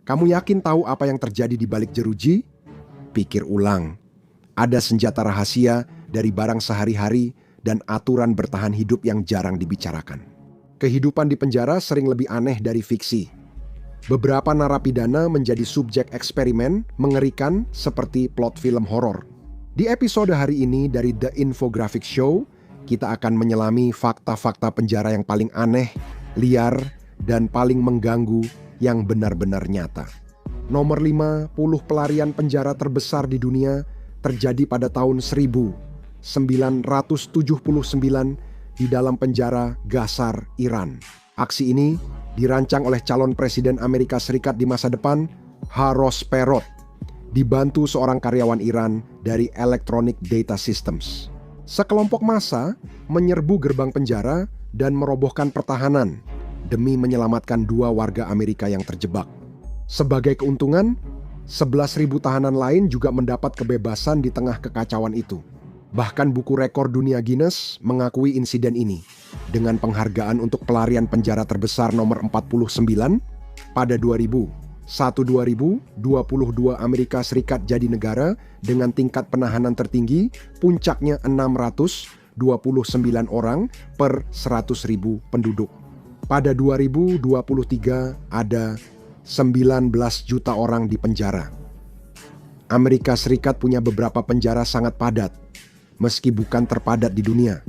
Kamu yakin tahu apa yang terjadi di balik jeruji? Pikir ulang. Ada senjata rahasia dari barang sehari-hari dan aturan bertahan hidup yang jarang dibicarakan. Kehidupan di penjara sering lebih aneh dari fiksi. Beberapa narapidana menjadi subjek eksperimen mengerikan seperti plot film horor. Di episode hari ini dari The Infographic Show, kita akan menyelami fakta-fakta penjara yang paling aneh, liar, dan paling mengganggu yang benar-benar nyata. Nomor 50 pelarian penjara terbesar di dunia terjadi pada tahun 1979 di dalam penjara Gazar, Iran. Aksi ini dirancang oleh calon presiden Amerika Serikat di masa depan, Hrosh Perot, dibantu seorang karyawan Iran dari Electronic Data Systems. Sekelompok massa menyerbu gerbang penjara dan merobohkan pertahanan demi menyelamatkan 2 warga Amerika yang terjebak. Sebagai keuntungan, 11.000 tahanan lain juga mendapat kebebasan di tengah kekacauan itu. Bahkan buku rekor dunia Guinness mengakui insiden ini dengan penghargaan untuk pelarian penjara terbesar nomor 49 pada 2000. 2022 Amerika Serikat jadi negara dengan tingkat penahanan tertinggi, puncaknya 629 orang per 100.000 penduduk. Pada 2023 ada 19 juta orang di penjara. Amerika Serikat punya beberapa penjara sangat padat, meski bukan terpadat di dunia.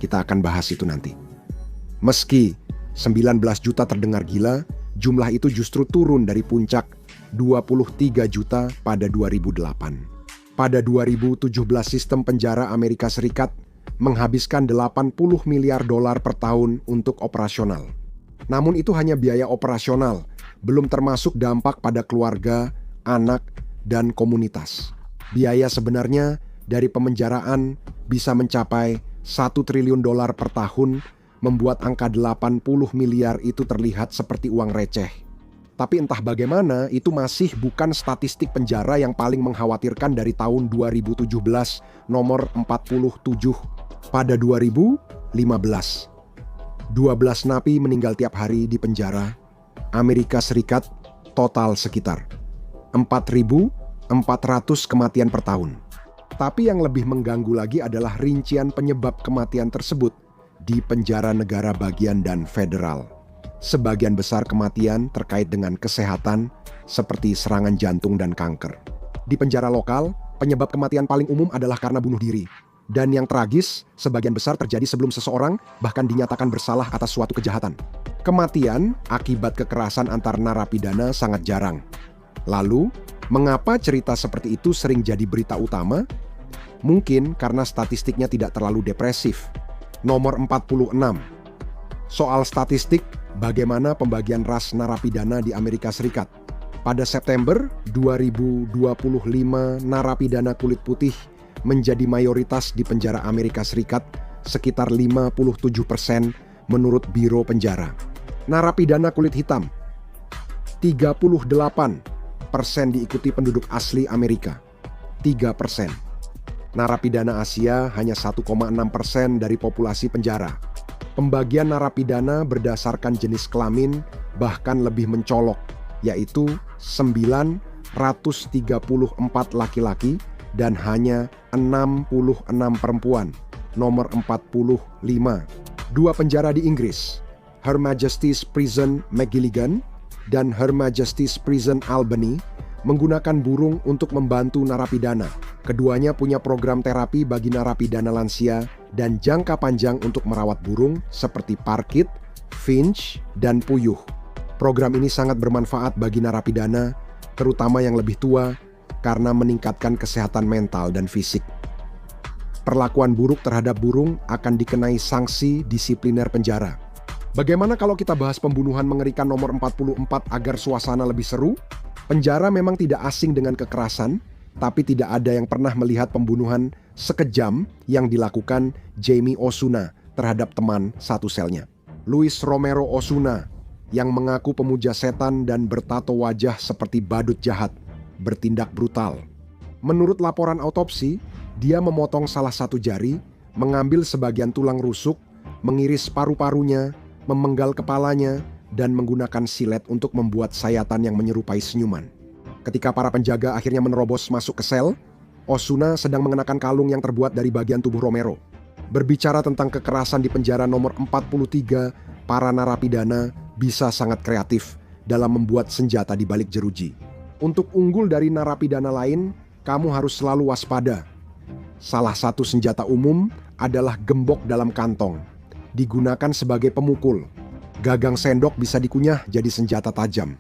Kita akan bahas itu nanti. Meski 19 juta terdengar gila, jumlah itu justru turun dari puncak 23 juta pada 2008. Pada 2017 sistem penjara Amerika Serikat menghabiskan 80 miliar dolar per tahun untuk operasional. Namun itu hanya biaya operasional, belum termasuk dampak pada keluarga, anak, dan komunitas. Biaya sebenarnya dari pemenjaraan bisa mencapai 1 triliun dolar per tahun, membuat angka 80 miliar itu terlihat seperti uang receh. Tapi entah bagaimana, itu masih bukan statistik penjara yang paling mengkhawatirkan dari tahun 2017, nomor 47. Pada 2015, 12 napi meninggal tiap hari di penjara. Amerika Serikat total sekitar 4.400 kematian per tahun. Tapi yang lebih mengganggu lagi adalah rincian penyebab kematian tersebut di penjara negara bagian dan federal. Sebagian besar kematian terkait dengan kesehatan seperti serangan jantung dan kanker. Di penjara lokal, penyebab kematian paling umum adalah karena bunuh diri. Dan yang tragis, sebagian besar terjadi sebelum seseorang bahkan dinyatakan bersalah atas suatu kejahatan. Kematian akibat kekerasan antar narapidana sangat jarang. Lalu, mengapa cerita seperti itu sering jadi berita utama? Mungkin karena statistiknya tidak terlalu depresif. Nomor 46. Soal statistik, bagaimana pembagian ras narapidana di Amerika Serikat? Pada September 2025, narapidana kulit putih menjadi mayoritas di penjara Amerika Serikat, sekitar 57% menurut Biro Penjara. Narapidana kulit hitam, 38% diikuti penduduk asli Amerika, 3%. Narapidana Asia hanya 1,6% dari populasi penjara. Pembagian narapidana berdasarkan jenis kelamin bahkan lebih mencolok, yaitu 934 laki-laki dan hanya 66 perempuan, nomor 45. 2 penjara di Inggris, Her Majesty's Prison Magilligan dan Her Majesty's Prison Albany, menggunakan burung untuk membantu narapidana. Keduanya punya program terapi bagi narapidana lansia dan jangka panjang untuk merawat burung seperti parkit, finch, dan puyuh. Program ini sangat bermanfaat bagi narapidana, terutama yang lebih tua, karena meningkatkan kesehatan mental dan fisik. Perlakuan buruk terhadap burung akan dikenai sanksi disipliner penjara. Bagaimana kalau kita bahas pembunuhan mengerikan nomor 44 agar suasana lebih seru? Penjara memang tidak asing dengan kekerasan, tapi tidak ada yang pernah melihat pembunuhan sekejam yang dilakukan Jamie Osuna terhadap teman satu selnya. Luis Romero Osuna, yang mengaku pemuja setan dan bertato wajah seperti badut jahat, bertindak brutal. Menurut laporan autopsi, dia memotong salah satu jari, mengambil sebagian tulang rusuk, mengiris paru-parunya, memenggal kepalanya, dan menggunakan silet untuk membuat sayatan yang menyerupai senyuman. Ketika para penjaga akhirnya menerobos masuk ke sel, Osuna sedang mengenakan kalung yang terbuat dari bagian tubuh Romero. Berbicara tentang kekerasan di penjara nomor 43, para narapidana bisa sangat kreatif dalam membuat senjata di balik jeruji. Untuk unggul dari narapidana lain, kamu harus selalu waspada. Salah satu senjata umum adalah gembok dalam kantong. Digunakan sebagai pemukul. Gagang sendok bisa dikunyah jadi senjata tajam.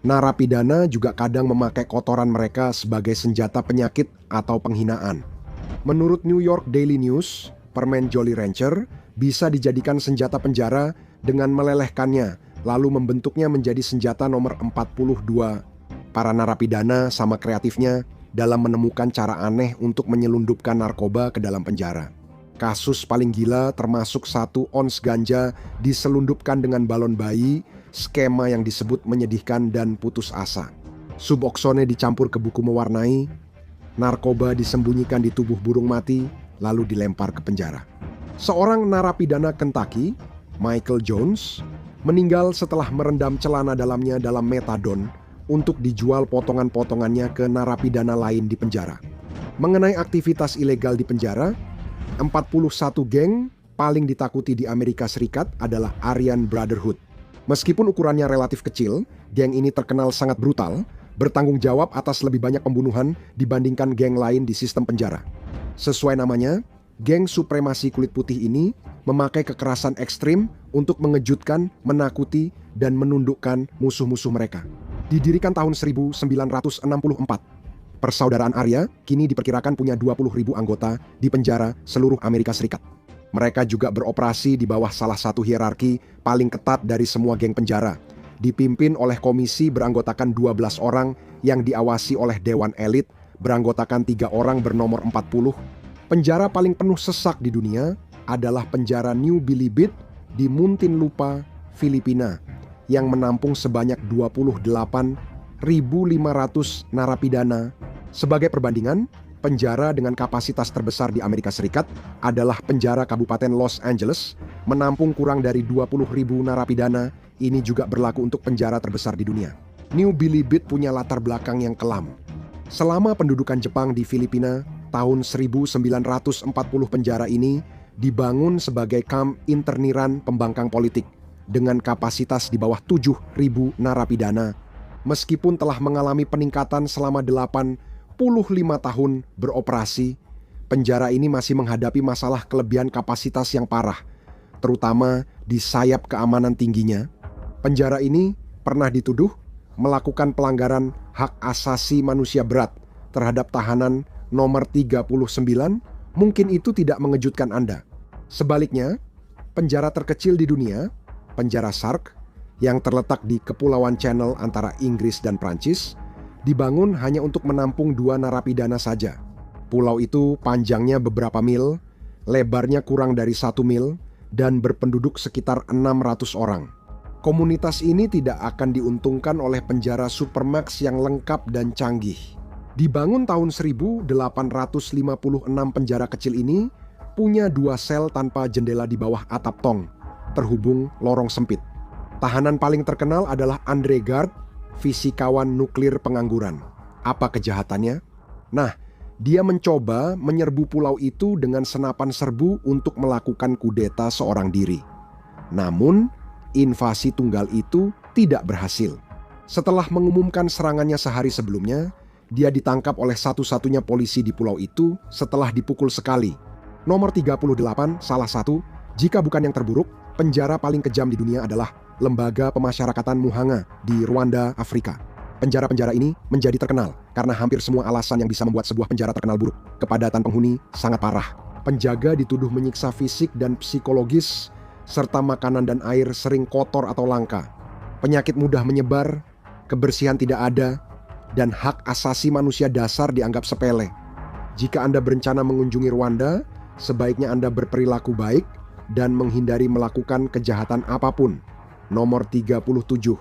Narapidana juga kadang memakai kotoran mereka sebagai senjata penyakit atau penghinaan. Menurut New York Daily News, permen Jolly Rancher bisa dijadikan senjata penjara dengan melelehkannya, lalu membentuknya menjadi senjata nomor 42. Para narapidana sama kreatifnya dalam menemukan cara aneh untuk menyelundupkan narkoba ke dalam penjara. Kasus paling gila termasuk 1 ons ganja diselundupkan dengan balon bayi, skema yang disebut menyedihkan dan putus asa. Suboxone dicampur ke buku mewarnai, narkoba disembunyikan di tubuh burung mati, lalu dilempar ke penjara. Seorang narapidana Kentucky, Michael Jones, meninggal setelah merendam celana dalamnya dalam metadon untuk dijual potongan-potongannya ke narapidana lain di penjara. Mengenai aktivitas ilegal di penjara, 41 geng paling ditakuti di Amerika Serikat adalah Aryan Brotherhood. Meskipun ukurannya relatif kecil, geng ini terkenal sangat brutal, bertanggung jawab atas lebih banyak pembunuhan dibandingkan geng lain di sistem penjara. Sesuai namanya, geng supremasi kulit putih ini memakai kekerasan ekstrim untuk mengejutkan, menakuti, dan menundukkan musuh-musuh mereka. Didirikan tahun 1964, Persaudaraan Arya kini diperkirakan punya 20.000 anggota di penjara seluruh Amerika Serikat. Mereka juga beroperasi di bawah salah satu hierarki paling ketat dari semua geng penjara, dipimpin oleh komisi beranggotakan 12 orang yang diawasi oleh Dewan Elit beranggotakan 3 orang bernomor 40. Penjara paling penuh sesak di dunia adalah penjara New Bilibid di Muntinlupa, Filipina, yang menampung sebanyak 28.500 narapidana. Sebagai perbandingan, penjara dengan kapasitas terbesar di Amerika Serikat adalah penjara Kabupaten Los Angeles, menampung kurang dari 20.000 narapidana. Ini juga berlaku untuk penjara terbesar di dunia. New Bilibid punya latar belakang yang kelam. Selama pendudukan Jepang di Filipina, tahun 1940 penjara ini dibangun sebagai kamp interniran pembangkang politik dengan kapasitas di bawah 7.000 narapidana. Meskipun telah mengalami peningkatan selama 85 tahun beroperasi, penjara ini masih menghadapi masalah kelebihan kapasitas yang parah, terutama di sayap keamanan tingginya. Penjara ini pernah dituduh melakukan pelanggaran hak asasi manusia berat terhadap tahanan nomor 39. Mungkin itu tidak mengejutkan Anda. Sebaliknya, penjara terkecil di dunia, penjara Sark, yang terletak di Kepulauan Channel antara Inggris dan Prancis, dibangun hanya untuk menampung 2 narapidana saja. Pulau itu panjangnya beberapa mil, lebarnya kurang dari 1 mil, dan berpenduduk sekitar 600 orang. Komunitas ini tidak akan diuntungkan oleh penjara Supermax yang lengkap dan canggih. Dibangun tahun 1856, penjara kecil ini punya 2 sel tanpa jendela di bawah atap tong, terhubung lorong sempit. Tahanan paling terkenal adalah Andre Gard, fisikawan nuklir pengangguran. Apa kejahatannya? Nah, dia mencoba menyerbu pulau itu dengan senapan serbu untuk melakukan kudeta seorang diri. Namun, invasi tunggal itu tidak berhasil. Setelah mengumumkan serangannya sehari sebelumnya, dia ditangkap oleh satu-satunya polisi di pulau itu setelah dipukul sekali. Nomor 38, salah satu, jika bukan yang terburuk, penjara paling kejam di dunia adalah Lembaga Pemasyarakatan Muhanga di Rwanda, Afrika. Penjara-penjara ini menjadi terkenal karena hampir semua alasan yang bisa membuat sebuah penjara terkenal buruk. Kepadatan penghuni sangat parah. Penjaga dituduh menyiksa fisik dan psikologis, serta makanan dan air sering kotor atau langka. Penyakit mudah menyebar, kebersihan tidak ada, dan hak asasi manusia dasar dianggap sepele. Jika Anda berencana mengunjungi Rwanda, sebaiknya Anda berperilaku baik dan menghindari melakukan kejahatan apapun. Nomor 37.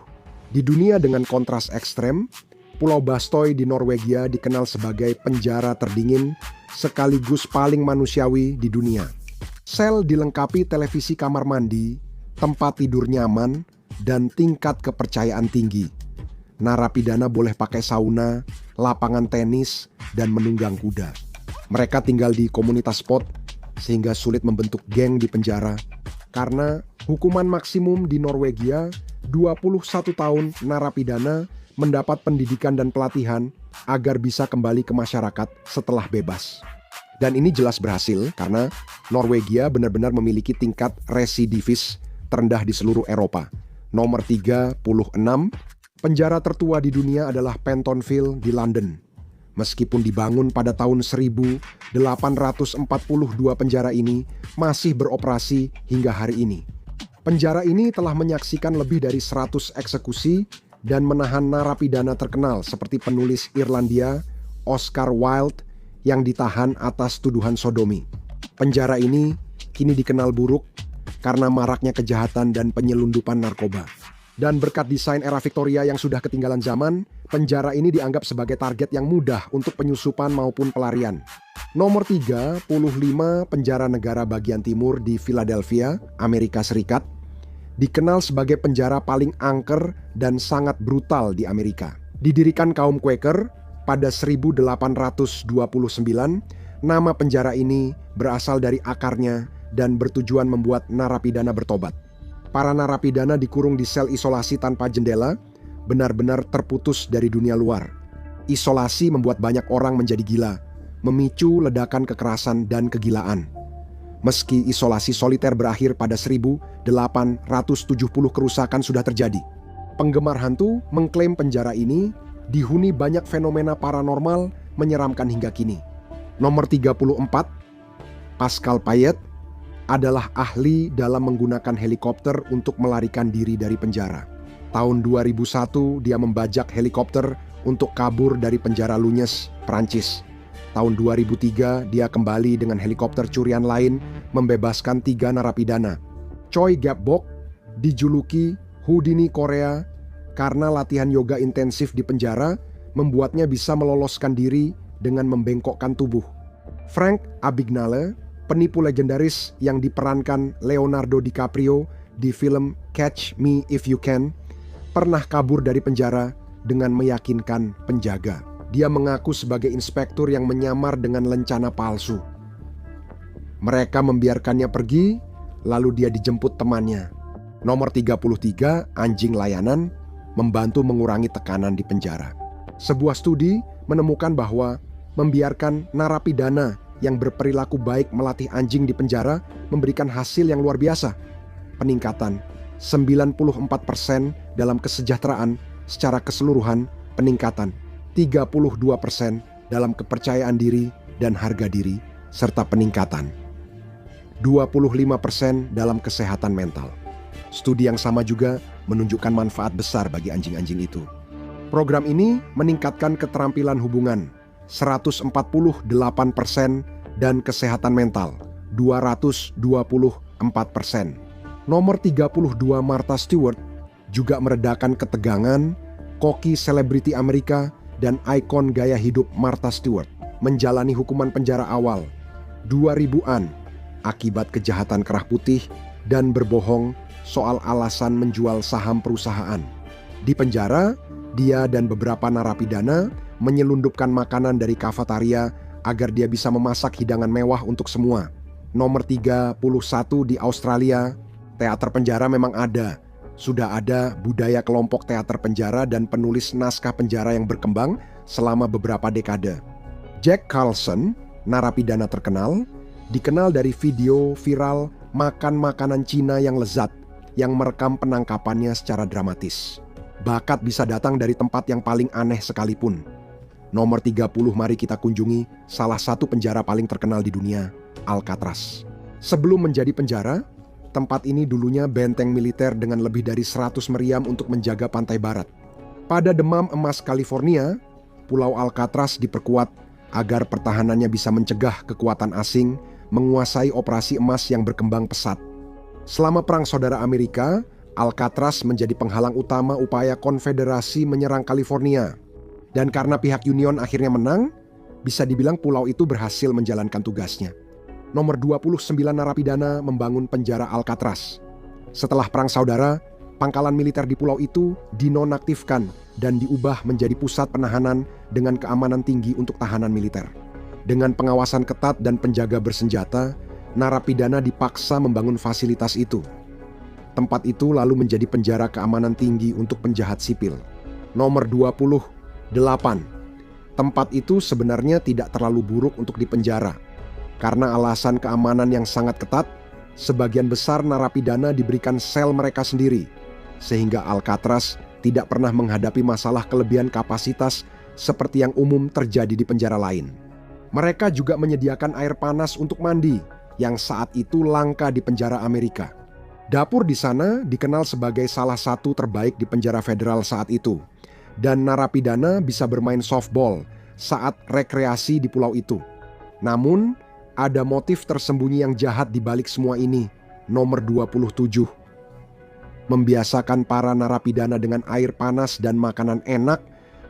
Di dunia dengan kontras ekstrem, Pulau Bastoy di Norwegia dikenal sebagai penjara terdingin sekaligus paling manusiawi di dunia. Sel dilengkapi televisi kamar mandi, tempat tidur nyaman, dan tingkat kepercayaan tinggi. Narapidana boleh pakai sauna, lapangan tenis, dan menunggang kuda. Mereka tinggal di komunitas pot, sehingga sulit membentuk geng di penjara. Karena hukuman maksimum di Norwegia, 21 tahun narapidana mendapat pendidikan dan pelatihan agar bisa kembali ke masyarakat setelah bebas. Dan ini jelas berhasil karena Norwegia benar-benar memiliki tingkat residivis terendah di seluruh Eropa. Nomor 36, penjara tertua di dunia adalah Pentonville di London. Meskipun dibangun pada tahun 1842, penjara ini masih beroperasi hingga hari ini. Penjara ini telah menyaksikan lebih dari 100 eksekusi dan menahan narapidana terkenal seperti penulis Irlandia Oscar Wilde yang ditahan atas tuduhan sodomi. Penjara ini kini dikenal buruk karena maraknya kejahatan dan penyelundupan narkoba. Dan berkat desain era Victoria yang sudah ketinggalan zaman, penjara ini dianggap sebagai target yang mudah untuk penyusupan maupun pelarian. Nomor 35, penjara negara bagian timur di Philadelphia, Amerika Serikat, dikenal sebagai penjara paling angker dan sangat brutal di Amerika. Didirikan kaum Quaker pada 1829, nama penjara ini berasal dari akarnya dan bertujuan membuat narapidana bertobat. Para narapidana dikurung di sel isolasi tanpa jendela, benar-benar terputus dari dunia luar. Isolasi membuat banyak orang menjadi gila, memicu ledakan kekerasan dan kegilaan. Meski isolasi soliter berakhir pada 1870, kerusakan sudah terjadi. Penggemar hantu mengklaim penjara ini dihuni banyak fenomena paranormal menyeramkan hingga kini. Nomor 34, Pascal Payet adalah ahli dalam menggunakan helikopter untuk melarikan diri dari penjara. Tahun 2001, dia membajak helikopter untuk kabur dari penjara Lugnes, Prancis. Tahun 2003, dia kembali dengan helikopter curian lain membebaskan 3 narapidana. Choi Gap-bok dijuluki Houdini Korea karena latihan yoga intensif di penjara membuatnya bisa meloloskan diri dengan membengkokkan tubuh. Frank Abagnale, penipu legendaris yang diperankan Leonardo DiCaprio di film Catch Me If You Can, pernah kabur dari penjara dengan meyakinkan penjaga. Dia mengaku sebagai inspektur yang menyamar dengan lencana palsu. Mereka membiarkannya pergi, lalu dia dijemput temannya. Nomor 33, anjing layanan, membantu mengurangi tekanan di penjara. Sebuah studi menemukan bahwa membiarkan narapidana yang berperilaku baik melatih anjing di penjara memberikan hasil yang luar biasa. Peningkatan 94% dalam kesejahteraan secara keseluruhan, peningkatan 32% dalam kepercayaan diri dan harga diri, serta peningkatan 25% dalam kesehatan mental. Studi yang sama juga menunjukkan manfaat besar bagi anjing-anjing itu. Program ini meningkatkan keterampilan hubungan 148% dan kesehatan mental 224%. Nomor 32, Martha Stewart juga meredakan ketegangan. Koki selebriti Amerika dan ikon gaya hidup Martha Stewart menjalani hukuman penjara awal 2000-an akibat kejahatan kerah putih dan berbohong soal alasan menjual saham perusahaan. Di penjara, dia dan beberapa narapidana menyelundupkan makanan dari kafetaria agar dia bisa memasak hidangan mewah untuk semua. Nomor 31 di Australia, teater penjara memang ada. Sudah ada budaya kelompok teater penjara dan penulis naskah penjara yang berkembang selama beberapa dekade. Jack Carlson, narapidana terkenal, dikenal dari video viral makan makanan Cina yang lezat yang merekam penangkapannya secara dramatis. Bakat bisa datang dari tempat yang paling aneh sekalipun. Nomor 30, mari kita kunjungi salah satu penjara paling terkenal di dunia, Alcatraz. Sebelum menjadi penjara, tempat ini dulunya benteng militer dengan lebih dari 100 meriam untuk menjaga pantai barat. Pada demam emas California, Pulau Alcatraz diperkuat agar pertahanannya bisa mencegah kekuatan asing menguasai operasi emas yang berkembang pesat. Selama Perang Saudara Amerika, Alcatraz menjadi penghalang utama upaya konfederasi menyerang California. Dan karena pihak Union akhirnya menang, bisa dibilang pulau itu berhasil menjalankan tugasnya. Nomor 29 narapidana membangun penjara Alcatraz. Setelah Perang Saudara, Pangkalan militer di pulau itu dinonaktifkan dan diubah menjadi pusat penahanan dengan keamanan tinggi untuk tahanan militer. Dengan pengawasan ketat dan penjaga bersenjata, narapidana dipaksa membangun fasilitas itu. Tempat itu lalu menjadi penjara keamanan tinggi untuk penjahat sipil. Nomor 28. Tempat itu sebenarnya tidak terlalu buruk untuk dipenjara. Karena alasan keamanan yang sangat ketat, sebagian besar narapidana diberikan sel mereka sendiri, sehingga Alcatraz tidak pernah menghadapi masalah kelebihan kapasitas seperti yang umum terjadi di penjara lain. Mereka juga menyediakan air panas untuk mandi, yang saat itu langka di penjara Amerika. Dapur di sana dikenal sebagai salah satu terbaik di penjara federal saat itu, dan narapidana bisa bermain softball saat rekreasi di pulau itu. Namun, ada motif tersembunyi yang jahat di balik semua ini. Nomor 27. Membiasakan para narapidana dengan air panas dan makanan enak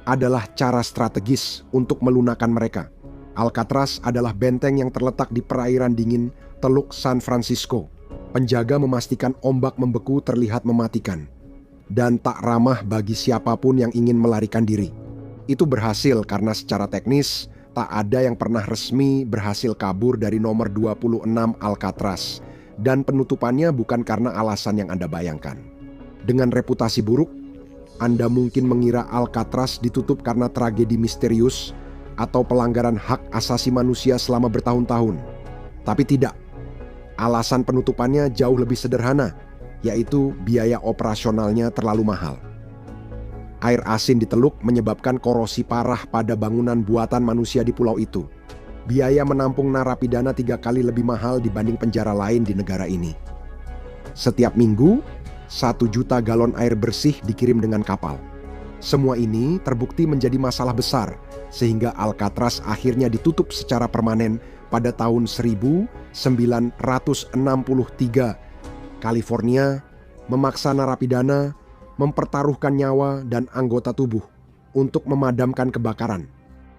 adalah cara strategis untuk melunakkan mereka. Alcatraz adalah benteng yang terletak di perairan dingin Teluk San Francisco. Penjaga memastikan ombak membeku terlihat mematikan dan tak ramah bagi siapapun yang ingin melarikan diri. Itu berhasil karena secara teknis tak ada yang pernah resmi berhasil kabur dari nomor 26 Alcatraz, dan penutupannya bukan karena alasan yang Anda bayangkan. Dengan reputasi buruk, Anda mungkin mengira Alcatraz ditutup karena tragedi misterius atau pelanggaran hak asasi manusia selama bertahun-tahun. Tapi tidak. Alasan penutupannya jauh lebih sederhana, yaitu biaya operasionalnya terlalu mahal. Air asin di teluk menyebabkan korosi parah pada bangunan buatan manusia di pulau itu. Biaya menampung narapidana 3 kali lebih mahal dibanding penjara lain di negara ini. Setiap minggu, 1 juta galon air bersih dikirim dengan kapal. Semua ini terbukti menjadi masalah besar, sehingga Alcatraz akhirnya ditutup secara permanen pada tahun 1963. California memaksa narapidana mempertaruhkan nyawa dan anggota tubuh untuk memadamkan kebakaran.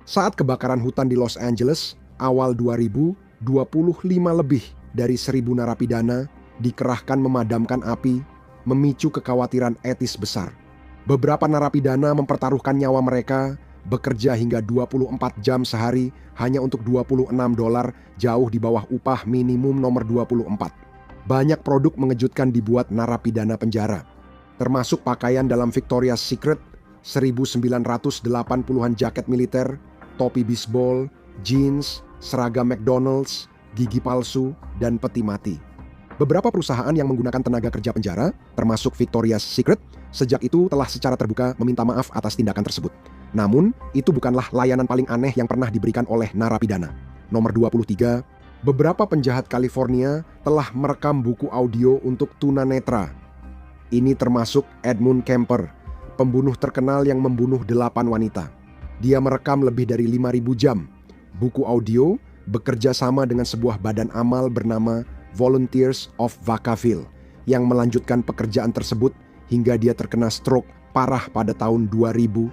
Saat kebakaran hutan di Los Angeles, awal 2000, 25 lebih dari 1.000 narapidana dikerahkan memadamkan api, memicu kekhawatiran etis besar. Beberapa narapidana mempertaruhkan nyawa mereka, bekerja hingga 24 jam sehari hanya untuk $26, jauh di bawah upah minimum nomor 24. Banyak produk mengejutkan dibuat narapidana penjara, termasuk pakaian dalam Victoria's Secret, 1980-an jaket militer, topi bisbol, jeans, seragam McDonald's, gigi palsu, dan peti mati. Beberapa perusahaan yang menggunakan tenaga kerja penjara, termasuk Victoria's Secret, sejak itu telah secara terbuka meminta maaf atas tindakan tersebut. Namun, itu bukanlah layanan paling aneh yang pernah diberikan oleh narapidana. Nomor 23, beberapa penjahat California telah merekam buku audio untuk tunanetra. Ini termasuk Edmund Kemper, pembunuh terkenal yang membunuh 8 wanita. Dia merekam lebih dari 5.000 jam. Buku audio bekerja sama dengan sebuah badan amal bernama Volunteers of Vacaville yang melanjutkan pekerjaan tersebut hingga dia terkena stroke parah pada tahun 2015.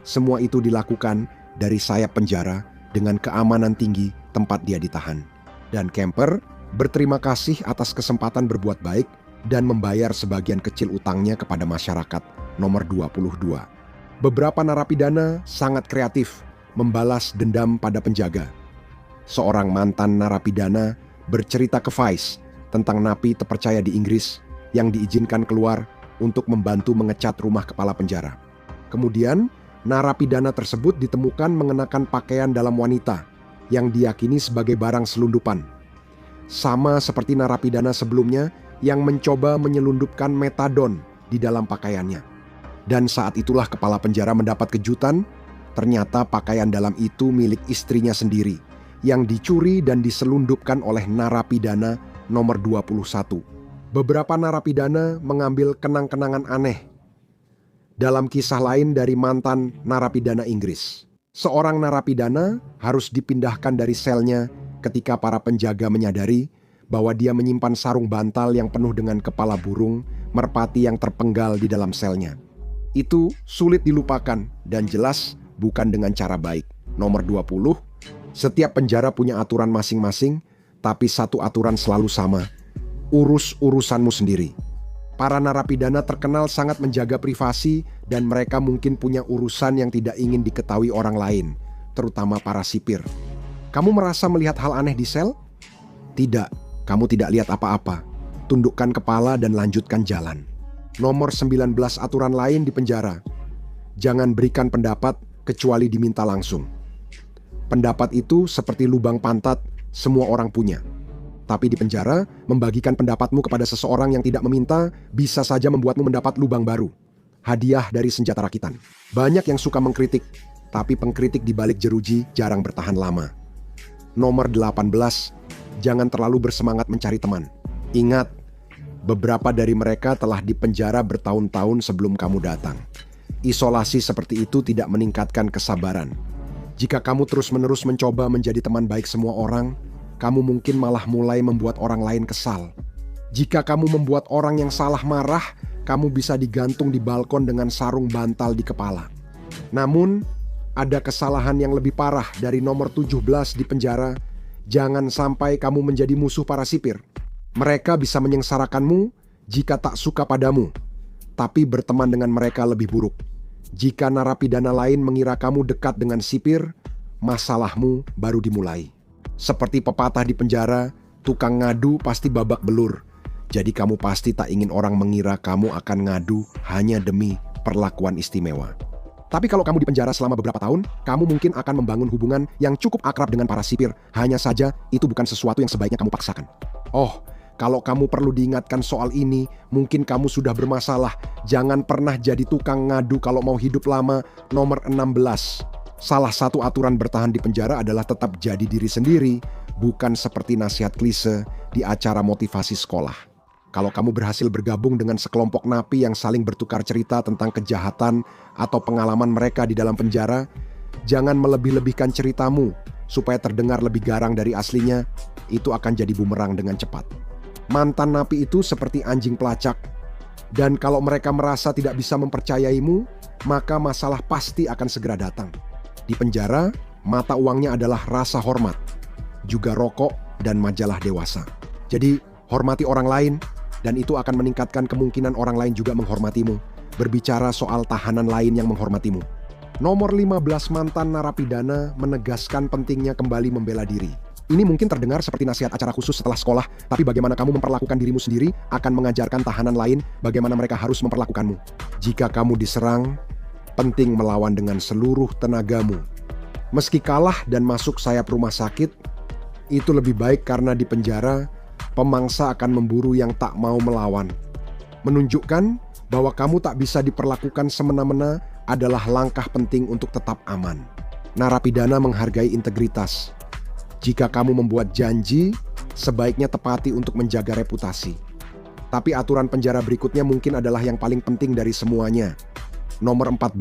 Semua itu dilakukan dari sayap penjara dengan keamanan tinggi tempat dia ditahan. Dan Kemper berterima kasih atas kesempatan berbuat baik dan membayar sebagian kecil utangnya kepada masyarakat. Nomor 22. Beberapa narapidana sangat kreatif membalas dendam pada penjaga. Seorang mantan narapidana bercerita ke Vice tentang napi terpercaya di Inggris yang diizinkan keluar untuk membantu mengecat rumah kepala penjara. Kemudian, narapidana tersebut ditemukan mengenakan pakaian dalam wanita yang diyakini sebagai barang selundupan. Sama seperti narapidana sebelumnya yang mencoba menyelundupkan metadon di dalam pakaiannya. Dan saat itulah kepala penjara mendapat kejutan, ternyata pakaian dalam itu milik istrinya sendiri, yang dicuri dan diselundupkan oleh narapidana nomor 21. Beberapa narapidana mengambil kenang-kenangan aneh dalam kisah lain dari mantan narapidana Inggris. Seorang narapidana harus dipindahkan dari selnya ketika para penjaga menyadari bahwa dia menyimpan sarung bantal yang penuh dengan kepala burung merpati yang terpenggal di dalam selnya. Itu sulit dilupakan dan jelas bukan dengan cara baik. Nomor 20, setiap penjara punya aturan masing-masing, tapi satu aturan selalu sama. Urus urusanmu sendiri. Para narapidana terkenal sangat menjaga privasi dan mereka mungkin punya urusan yang tidak ingin diketahui orang lain, terutama para sipir. Kamu merasa melihat hal aneh di sel? Tidak, kamu tidak lihat apa-apa. Tundukkan kepala dan lanjutkan jalan. Nomor 19 aturan lain di penjara. Jangan berikan pendapat kecuali diminta langsung. Pendapat itu seperti lubang pantat, semua orang punya. Tapi di penjara, membagikan pendapatmu kepada seseorang yang tidak meminta bisa saja membuatmu mendapat lubang baru. Hadiah dari senjata rakitan. Banyak yang suka mengkritik, tapi pengkritik di balik jeruji jarang bertahan lama. Nomor 18, jangan terlalu bersemangat mencari teman. Ingat, beberapa dari mereka telah dipenjara bertahun-tahun sebelum kamu datang. Isolasi seperti itu tidak meningkatkan kesabaran. Jika kamu terus-menerus mencoba menjadi teman baik semua orang, kamu mungkin malah mulai membuat orang lain kesal. Jika kamu membuat orang yang salah marah, kamu bisa digantung di balkon dengan sarung bantal di kepala. Namun, ada kesalahan yang lebih parah dari nomor 17 di penjara. Jangan sampai kamu menjadi musuh para sipir. Mereka bisa menyengsarakanmu jika tak suka padamu, tapi berteman dengan mereka lebih buruk. Jika narapidana lain mengira kamu dekat dengan sipir, masalahmu baru dimulai. Seperti pepatah di penjara, tukang ngadu pasti babak belur. Jadi kamu pasti tak ingin orang mengira kamu akan ngadu hanya demi perlakuan istimewa. Tapi kalau kamu di penjara selama beberapa tahun, kamu mungkin akan membangun hubungan yang cukup akrab dengan para sipir. Hanya saja itu bukan sesuatu yang sebaiknya kamu paksakan. Oh, kalau kamu perlu diingatkan soal ini, mungkin kamu sudah bermasalah. Jangan pernah jadi tukang ngadu kalau mau hidup lama. Nomor 16. Salah satu aturan bertahan di penjara adalah tetap jadi diri sendiri, bukan seperti nasihat klise di acara motivasi sekolah. Kalau kamu berhasil bergabung dengan sekelompok napi yang saling bertukar cerita tentang kejahatan atau pengalaman mereka di dalam penjara, jangan melebih-lebihkan ceritamu supaya terdengar lebih garang dari aslinya. Itu akan jadi bumerang dengan cepat. Mantan napi itu seperti anjing pelacak, dan kalau mereka merasa tidak bisa mempercayaimu, maka masalah pasti akan segera datang. Di penjara, mata uangnya adalah rasa hormat, juga rokok dan majalah dewasa. Jadi, hormati orang lain, dan itu akan meningkatkan kemungkinan orang lain juga menghormatimu. Berbicara soal tahanan lain yang menghormatimu. Nomor 15 mantan narapidana menegaskan pentingnya kembali membela diri. Ini mungkin terdengar seperti nasihat acara khusus setelah sekolah, tapi bagaimana kamu memperlakukan dirimu sendiri akan mengajarkan tahanan lain bagaimana mereka harus memperlakukanmu. Jika kamu diserang, penting melawan dengan seluruh tenagamu. Meski kalah dan masuk sayap rumah sakit, itu lebih baik karena di penjara, pemangsa akan memburu yang tak mau melawan. Menunjukkan bahwa kamu tak bisa diperlakukan semena-mena adalah langkah penting untuk tetap aman. Narapidana menghargai integritas. Jika kamu membuat janji, sebaiknya tepati untuk menjaga reputasi. Tapi aturan penjara berikutnya mungkin adalah yang paling penting dari semuanya. Nomor 14,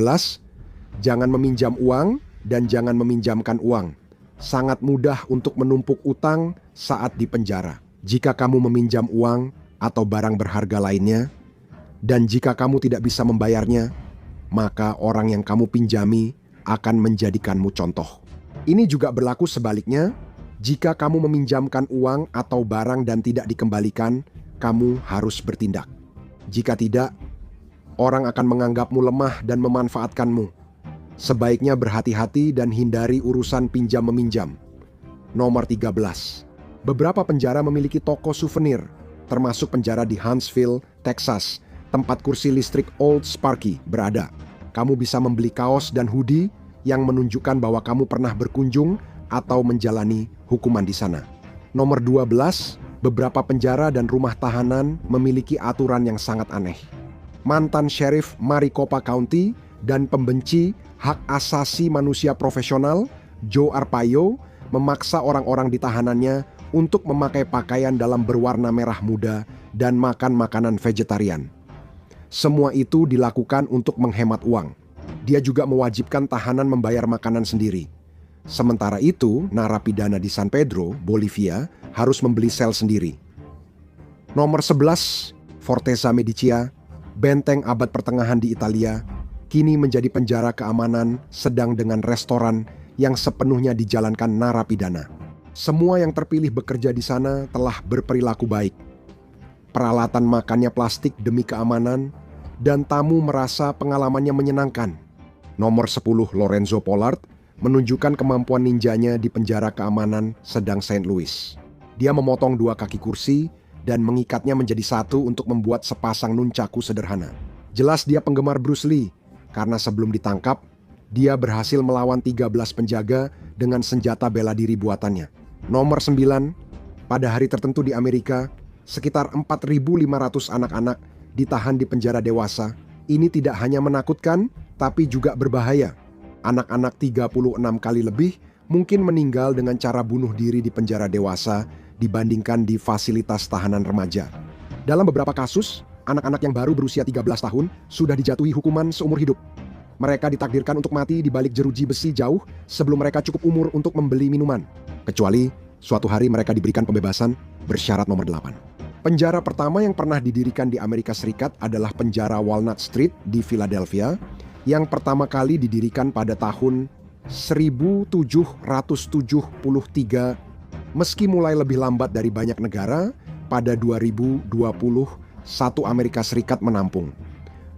jangan meminjam uang dan jangan meminjamkan uang. Sangat mudah untuk menumpuk utang saat di penjara. Jika kamu meminjam uang atau barang berharga lainnya, dan jika kamu tidak bisa membayarnya, maka orang yang kamu pinjami akan menjadikanmu contoh. Ini juga berlaku sebaliknya. Jika kamu meminjamkan uang atau barang dan tidak dikembalikan, kamu harus bertindak. Jika tidak, orang akan menganggapmu lemah dan memanfaatkanmu. Sebaiknya berhati-hati dan hindari urusan pinjam-meminjam. Nomor 13. Beberapa penjara memiliki toko souvenir, termasuk penjara di Huntsville, Texas, tempat kursi listrik Old Sparky berada. Kamu bisa membeli kaos dan hoodie yang menunjukkan bahwa kamu pernah berkunjung atau menjalani hukuman di sana. Nomor 12. Beberapa penjara dan rumah tahanan memiliki aturan yang sangat aneh. Mantan Sheriff Maricopa County dan pembenci hak asasi manusia profesional Joe Arpaio memaksa orang-orang di tahanannya untuk memakai pakaian dalam berwarna merah muda dan makan makanan vegetarian. Semua itu dilakukan untuk menghemat uang. Dia juga mewajibkan tahanan membayar makanan sendiri. Sementara itu, narapidana di San Pedro, Bolivia, harus membeli sel sendiri. Nomor 11, Fortezza Medicea, benteng abad pertengahan di Italia, kini menjadi penjara keamanan sedang dengan restoran yang sepenuhnya dijalankan narapidana. Semua yang terpilih bekerja di sana telah berperilaku baik. peralatan makannya plastik demi keamanan, dan tamu merasa pengalamannya menyenangkan. Nomor 10 Lorenzo Pollard menunjukkan kemampuan ninjanya di penjara keamanan sedang St. Louis. Dia memotong 2 kaki kursi dan mengikatnya menjadi satu untuk membuat sepasang nunchaku sederhana. Jelas dia penggemar Bruce Lee, karena sebelum ditangkap, dia berhasil melawan 13 penjaga dengan senjata bela diri buatannya. Nomor 9, pada hari tertentu di Amerika, sekitar 4.500 anak-anak ditahan di penjara dewasa. Ini tidak hanya menakutkan, tapi juga berbahaya. Anak-anak 36 kali lebih mungkin meninggal dengan cara bunuh diri di penjara dewasa dibandingkan di fasilitas tahanan remaja. Dalam beberapa kasus, anak-anak yang baru berusia 13 tahun sudah dijatuhi hukuman seumur hidup. Mereka ditakdirkan untuk mati di balik jeruji besi jauh sebelum mereka cukup umur untuk membeli minuman. Kecuali suatu hari mereka diberikan pembebasan bersyarat nomor 8. Penjara pertama yang pernah didirikan di Amerika Serikat adalah penjara Walnut Street di Philadelphia, yang pertama kali didirikan pada tahun 1773. Meski mulai lebih lambat dari banyak negara, pada 2020 satu Amerika Serikat menampung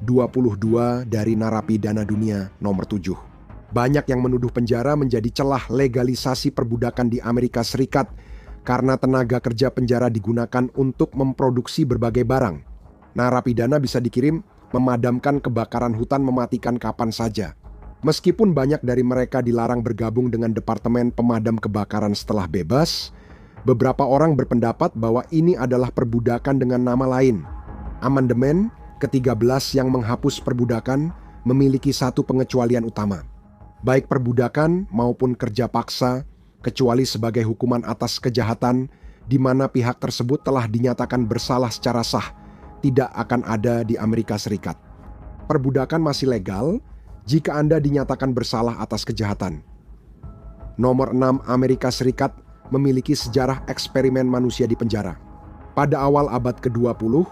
22 dari narapidana dunia nomor 7. Banyak yang menuduh penjara menjadi celah legalisasi perbudakan di Amerika Serikat karena tenaga kerja penjara digunakan untuk memproduksi berbagai barang. Narapidana bisa dikirim memadamkan kebakaran hutan mematikan kapan saja. Meskipun banyak dari mereka dilarang bergabung dengan Departemen Pemadam Kebakaran setelah bebas, beberapa orang berpendapat bahwa ini adalah perbudakan dengan nama lain. Amandemen ke-13 yang menghapus perbudakan memiliki satu pengecualian utama. Baik perbudakan maupun kerja paksa, kecuali sebagai hukuman atas kejahatan di mana pihak tersebut telah dinyatakan bersalah secara sah, tidak akan ada di Amerika Serikat. Perbudakan masih legal jika Anda dinyatakan bersalah atas kejahatan. Nomor 6, Amerika Serikat memiliki sejarah eksperimen manusia di penjara. Pada awal abad ke-20,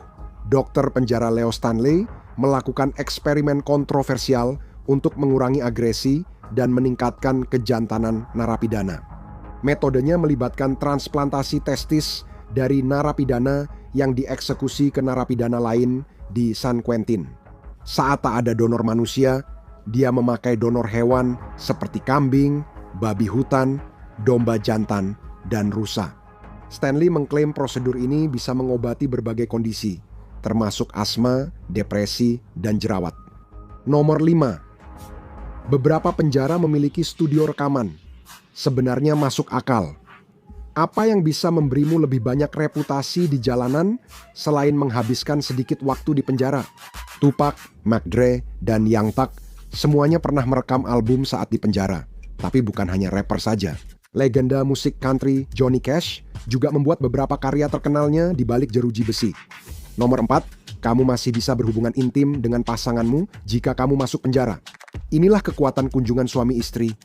dokter penjara Leo Stanley melakukan eksperimen kontroversial untuk mengurangi agresi dan meningkatkan kejantanan narapidana. Metodenya melibatkan transplantasi testis dari narapidana yang dieksekusi ke narapidana lain di San Quentin. Saat tak ada donor manusia, dia memakai donor hewan seperti kambing, babi hutan, domba jantan, dan rusa. Stanley mengklaim prosedur ini bisa mengobati berbagai kondisi, termasuk asma, depresi, dan jerawat. Nomor 5. Beberapa penjara memiliki studio rekaman. Sebenarnya masuk akal. Apa yang bisa memberimu lebih banyak reputasi di jalanan selain menghabiskan sedikit waktu di penjara? Tupac, Mac Dre, dan Young Thug semuanya pernah merekam album saat di penjara. Tapi bukan hanya rapper saja. Legenda musik country Johnny Cash juga membuat beberapa karya terkenalnya di balik jeruji besi. Nomor 4, kamu masih bisa berhubungan intim dengan pasanganmu jika kamu masuk penjara. Inilah kekuatan kunjungan suami istri.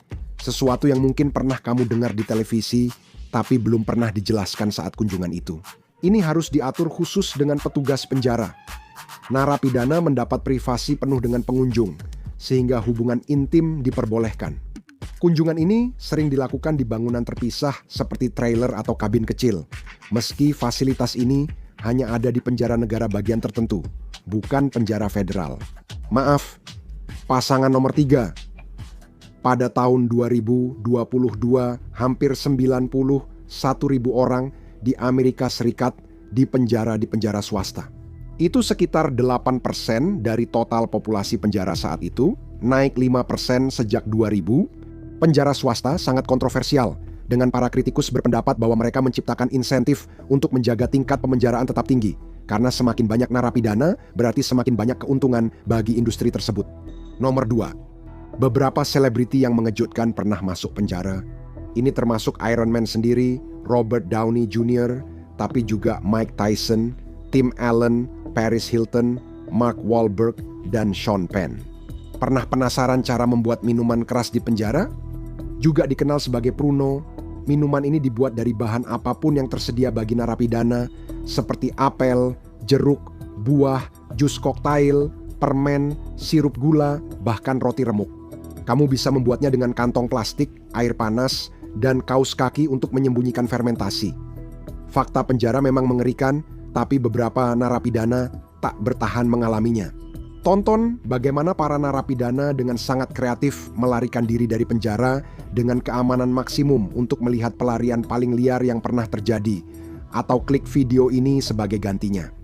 Sesuatu yang mungkin pernah kamu dengar di televisi, tapi belum pernah dijelaskan saat kunjungan itu. Ini harus diatur khusus dengan petugas penjara. Narapidana mendapat privasi penuh dengan pengunjung, sehingga hubungan intim diperbolehkan. Kunjungan ini sering dilakukan di bangunan terpisah seperti trailer atau kabin kecil, meski fasilitas ini hanya ada di penjara negara bagian tertentu, bukan penjara federal. Maaf, pasangan nomor 3. Pada tahun 2022, hampir 91.000 orang di Amerika Serikat dipenjara di penjara swasta. Itu sekitar 8% dari total populasi penjara saat itu, naik 5% sejak 2000. Penjara swasta sangat kontroversial, dengan para kritikus berpendapat bahwa mereka menciptakan insentif untuk menjaga tingkat pemenjaraan tetap tinggi. Karena semakin banyak narapidana, berarti semakin banyak keuntungan bagi industri tersebut. Nomor 2. Beberapa selebriti yang mengejutkan pernah masuk penjara. Ini termasuk Iron Man sendiri, Robert Downey Jr., tapi juga Mike Tyson, Tim Allen, Paris Hilton, Mark Wahlberg, dan Sean Penn. Pernah penasaran cara membuat minuman keras di penjara? Juga dikenal sebagai Pruno, minuman ini dibuat dari bahan apapun yang tersedia bagi narapidana, seperti apel, jeruk, buah, jus koktail, permen, sirup gula, bahkan roti remuk. Kamu bisa membuatnya dengan kantong plastik, air panas, dan kaus kaki untuk menyembunyikan fermentasi. Fakta penjara memang mengerikan, tapi beberapa narapidana tak bertahan mengalaminya. Tonton bagaimana para narapidana dengan sangat kreatif melarikan diri dari penjara dengan keamanan maksimum untuk melihat pelarian paling liar yang pernah terjadi, atau klik video ini sebagai gantinya.